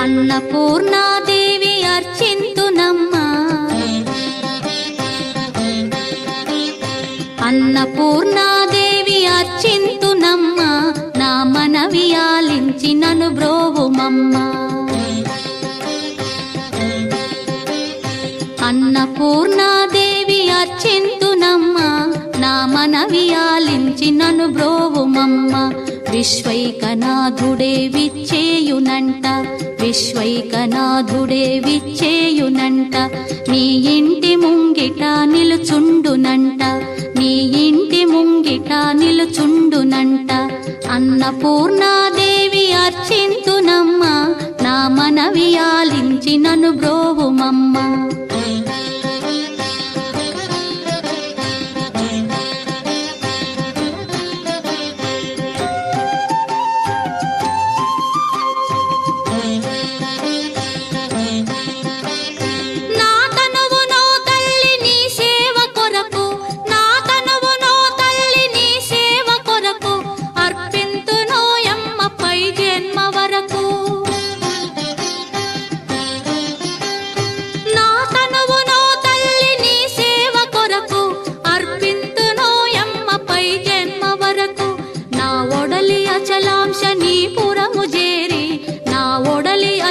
అన్నపూర్ణాదేవి అర్చింతునమ్మా, అన్నపూర్ణాదేవి అర్చింతునమ్మా, నా మనవి ఆలించి నన్ను బ్రోవుమమ్మా. అన్నపూర్ణాదేవి అర్చింతునమ్మా, నా మనవి ఆలించి నన్ను బ్రోవుమమ్మా. విశ్వైకనాథుడే విచ్చేయునంట, విశ్వైకనాథుడే విచ్చేయునంట, నీ ఇంటి ముంగిట నిలుచుండునంట, నీ ఇంటి ముంగిట నిలుచుండునంట. అన్నపూర్ణాదేవి అర్చింతునమ్మా, నా మనవి ఆలించి నన్ను బ్రోవుమమ్మా.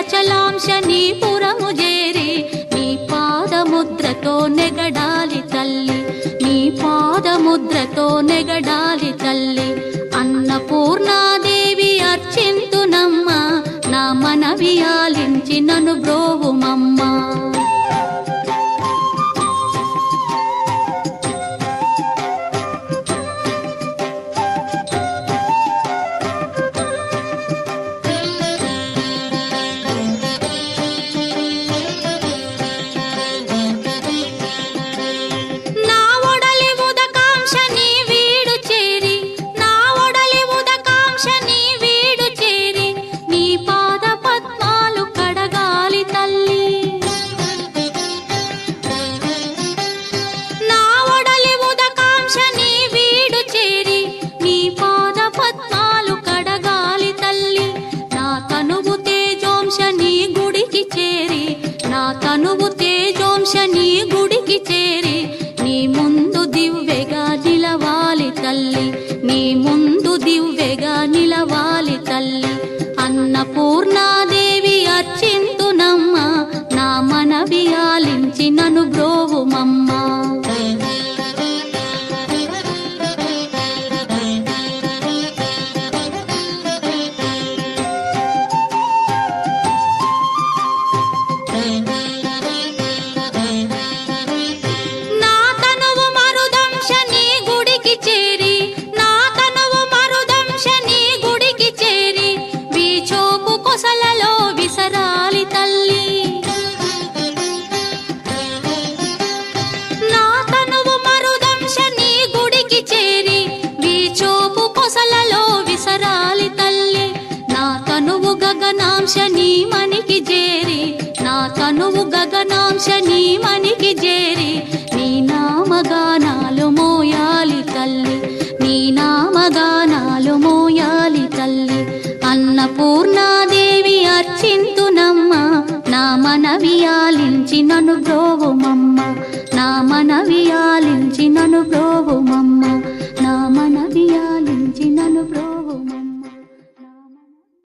అచలాంశ నీ పురము చేరి, నీ పాదముద్రతో నెగడాలి తల్లి, నీ పాదముద్రతో నెగడాలి తల్లి. అన్నపూర్ణాదేవి అర్చింతునమ్మా, నా మనవి ఆలించి నన్ను బ్రోవుమమ్మా. తనువు తేజోంశ నీ గుడికి చేరి, నీ ముందు దివ్వెగా నిలవాలి తల్లి, నీ ముందు దివ్వెగా నిలవాలి తల్లి. అన్నపూర్ణాదేవి అర్చింతునమ్మా, నా మనవి ఆలించి నన్ను బ్రోవుమమ్మా. గగనాంశ నీ మనికి చేరి, నా తనువు గగనాంశ నీ మనికి చేరి, నీ నామగానాలు మోయాలి తల్లి, నీ నామగానాలు మోయాలి తల్లి. అన్నపూర్ణాదేవి అర్చింతునమ్మా, నా మనవి ఆలించి నన్ను బ్రోవుమమ్మా, నా మనవి ఆలించి నన్ను బ్రోవుమమ్మా, నా మనవి ఆలించి నన్ను బ్రో